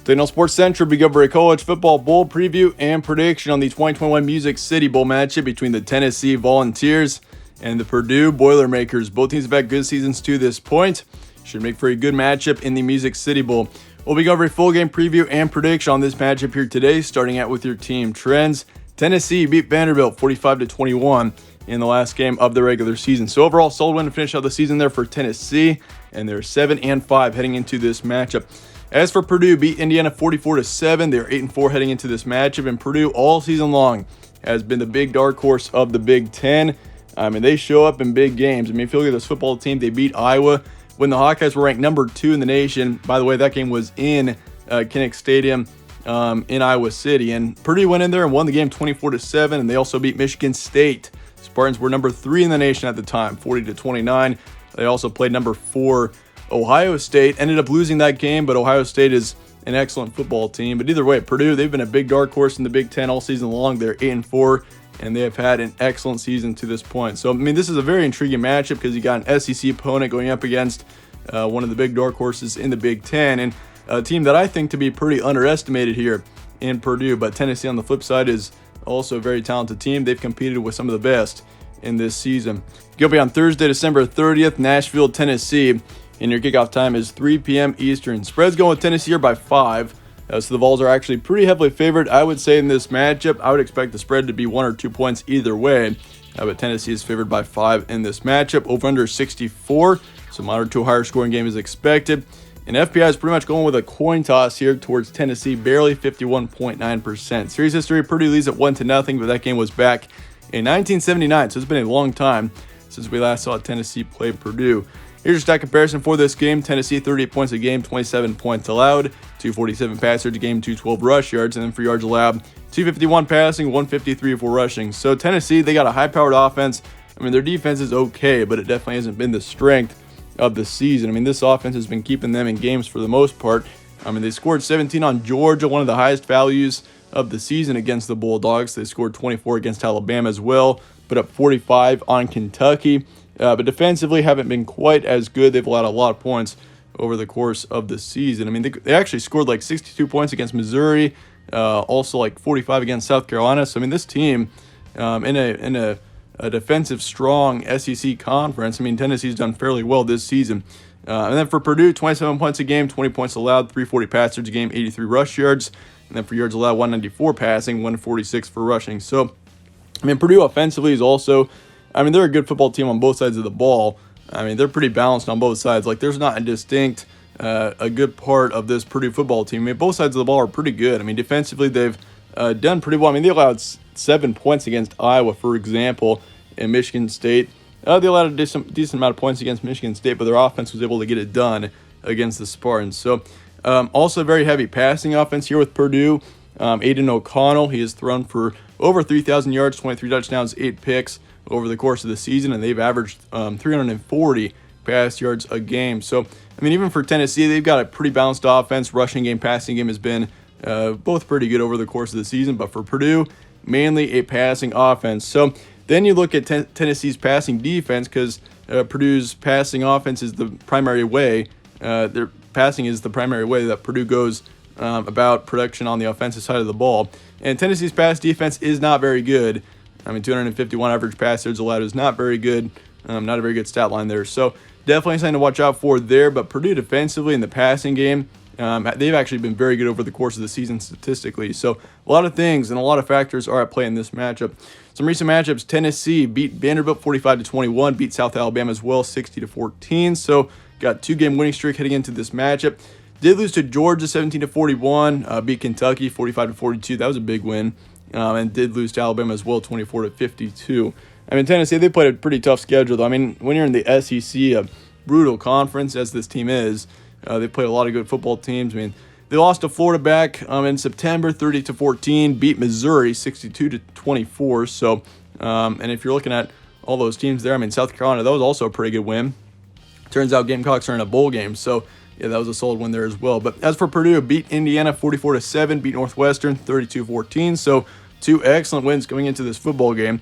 Today on Sports Central, we cover a college football bowl preview and prediction on the 2021 Music City Bowl matchup between the Tennessee Volunteers and the Purdue Boilermakers. Both teams have had good seasons to this point. Should make for a good matchup in the Music City Bowl. We'll be covering a full game preview and prediction on this matchup here today, starting out with your team trends. Tennessee beat Vanderbilt 45-21 in the last game of the regular season. So overall, solid win to finish out the season there for Tennessee, and they're 7-5 heading into this matchup. As for Purdue, beat Indiana 44-7. They're 8-4 heading into this matchup, and Purdue all season long has been the big dark horse of the Big Ten. They show up in big games. If you look at this football team, they beat Iowa when the Hawkeyes were ranked number 2 in the nation. By the way, that game was in Kinnick Stadium in Iowa City, and Purdue went in there and won the game 24-7, and they also beat Michigan State. Spartans were number 3 in the nation at the time, 40-29. They also played number 4 Ohio State. Ended up losing that game, but Ohio State is an excellent football team. But either way, Purdue, they've been a big dark horse in the Big Ten all season long. They're 8-4, and they have had an excellent season to this point. So, this is a very intriguing matchup because you got an SEC opponent going up against one of the big dark horses in the Big Ten, and a team that I think to be pretty underestimated here in Purdue. But Tennessee on the flip side is also a very talented team. They've competed with some of the best in this season. You'll be on Thursday, December 30th, Nashville, Tennessee. And your kickoff time is 3 p.m. Eastern. Spread's going with Tennessee here by 5. So the Vols are actually pretty heavily favored, I would say, in this matchup. I would expect the spread to be 1 or 2 points either way. But Tennessee is favored by 5 in this matchup. Over under 64. So moderate to a higher scoring game is expected. And FPI is pretty much going with a coin toss here towards Tennessee, barely 51.9%. Series history, Purdue leads at 1-0, but that game was back in 1979. So it's been a long time since we last saw Tennessee play Purdue. Here's your stat comparison for this game. Tennessee, 38 points a game, 27 points allowed, 247 pass yards a game, 212 rush yards, and then for yards allowed, 251 passing, 153 for rushing. So Tennessee, they got a high-powered offense. Their defense is okay, but it definitely hasn't been the strength of the season. This offense has been keeping them in games for the most part. They scored 17 on Georgia, one of the highest values of the season against the Bulldogs. They scored 24 against Alabama as well, put up 45 on Kentucky. But defensively haven't been quite as good. They've allowed a lot of points over the course of the season. They actually scored like 62 points against Missouri, also like 45 against South Carolina. So this team in a defensive strong SEC conference, Tennessee's done fairly well this season. And then for Purdue, 27 points a game, 20 points allowed, 340 pass yards a game, 83 rush yards. And then for yards allowed, 194 passing, 146 for rushing. So Purdue offensively is also, they're a good football team on both sides of the ball. They're pretty balanced on both sides. There's not a distinct, a good part of this Purdue football team. Both sides of the ball are pretty good. Defensively, they've done pretty well. They allowed 7 points against Iowa, for example, and Michigan State. They allowed a decent amount of points against Michigan State, but their offense was able to get it done against the Spartans. So, also a very heavy passing offense here with Purdue. Aiden O'Connell, he has thrown for over 3,000 yards, 23 touchdowns, 8 picks over the course of the season, and they've averaged 340 pass yards a game. So, even for Tennessee, they've got a pretty balanced offense. Rushing game, passing game has been both pretty good over the course of the season, but for Purdue, mainly a passing offense. So then you look at Tennessee's passing defense, because Purdue's passing offense is the primary way. Their passing is the primary way that Purdue goes about production on the offensive side of the ball. And Tennessee's pass defense is not very good. 251 average pass yards allowed is not very good. Not a very good stat line there. So definitely something to watch out for there. But Purdue defensively in the passing game, they've actually been very good over the course of the season statistically. So a lot of things and a lot of factors are at play in this matchup. Some recent matchups: Tennessee beat Vanderbilt 45-21, beat South Alabama as well 60-14. So got 2-game winning streak heading into this matchup. Did lose to Georgia 17-41, beat Kentucky 45-42. That was a big win. And did lose to Alabama as well, 24-52. Tennessee, they played a pretty tough schedule, though. When you're in the SEC, a brutal conference, as this team is, they played a lot of good football teams. They lost to Florida back in September, 30-14, beat Missouri 62-24. So, and if you're looking at all those teams there, South Carolina, that was also a pretty good win. Turns out Gamecocks are in a bowl game, so yeah, that was a solid win there as well. But as for Purdue, beat Indiana 44-7, beat Northwestern 32-14. So 2 excellent wins going into this football game.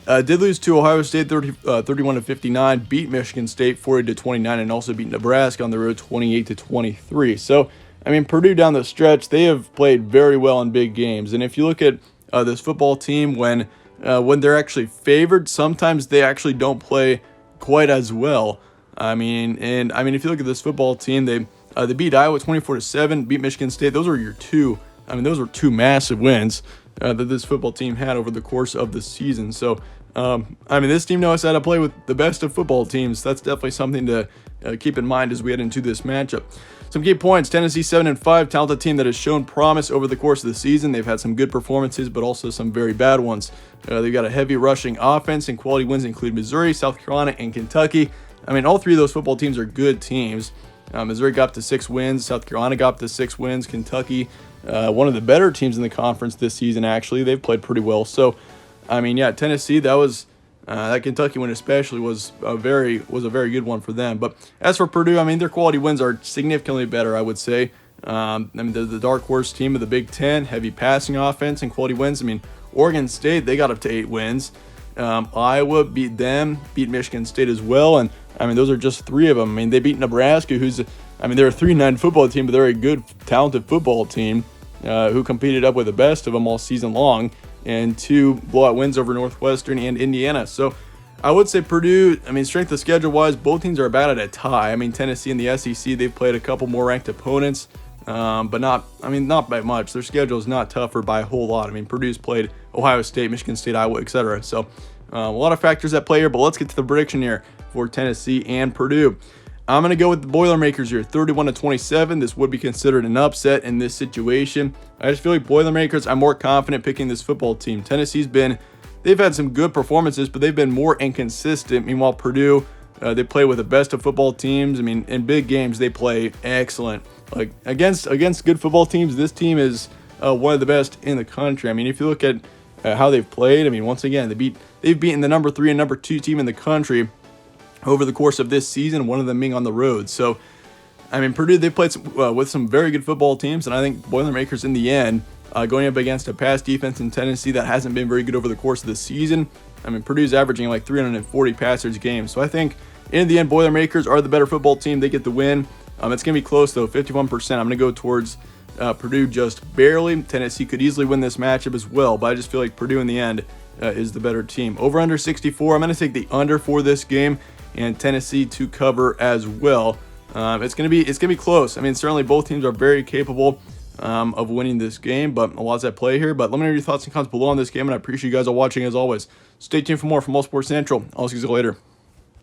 Did lose to Ohio State 31-59, beat Michigan State 40-29, and also beat Nebraska on the road 28-23. So I mean, Purdue down the stretch, they have played very well in big games. And if you look at this football team, when they're actually favored, sometimes they actually don't play quite as well. I mean, if you look at this football team, they beat Iowa 24-7, beat Michigan State. Those were your two. I mean, those were two massive wins that this football team had over the course of the season. So, this team knows how to play with the best of football teams. That's definitely something to keep in mind as we head into this matchup. Some key points: Tennessee 7-5, talented team that has shown promise over the course of the season. They've had some good performances, but also some very bad ones. They've got a heavy rushing offense, and quality wins include Missouri, South Carolina, and Kentucky. I mean, all three of those football teams are good teams. Missouri got up to 6 wins. South Carolina got up to 6 wins. Kentucky, one of the better teams in the conference this season, actually. They've played pretty well. So, Tennessee, that Kentucky win especially was a very good one for them. But as for Purdue, their quality wins are significantly better, I would say. They're the dark horse team of the Big Ten, heavy passing offense and quality wins. Oregon State, they got up to 8 wins. Iowa beat Michigan State as well, and those are just 3 of them. They beat Nebraska, they're a 3-9 football team, but they're a good, talented football team who competed up with the best of them all season long, and 2 blowout wins over Northwestern and Indiana. So I would say Purdue, strength of schedule wise, both teams are about at a tie. Tennessee and the SEC, they've played a couple more ranked opponents, but not by much. Their schedule is not tougher by a whole lot. Purdue's played Ohio State, Michigan State, Iowa, etc. So a lot of factors at play here, but let's get to the prediction here for Tennessee and Purdue. I'm going to go with the Boilermakers here, 31-27. This would be considered an upset in this situation. I just feel like Boilermakers, I'm more confident picking this football team. They've had some good performances, but they've been more inconsistent. Meanwhile, Purdue, they play with the best of football teams. In big games, they play excellent. Like against good football teams, this team is one of the best in the country. If you look at how they've played, once again, they've beaten the number 3 and number 2 team in the country over the course of this season, one of them being on the road. So, Purdue, they played with some very good football teams, and I think Boilermakers in the end, going up against a pass defense in Tennessee that hasn't been very good over the course of the season. Purdue's averaging like 340 passers a game. So I think in the end, Boilermakers are the better football team. They get the win. It's going to be close, though, 51%. I'm going to go towards Purdue just barely. Tennessee could easily win this matchup as well, but I just feel like Purdue in the end is the better team. Over under 64. I'm going to take the under for this game, and Tennessee to cover as well. It's gonna be close. Certainly both teams are very capable of winning this game, but a lot's at play here. But let me know your thoughts and comments below on this game, and I appreciate you guys all watching as always. Stay tuned for more from All Sports Central. I'll see you later.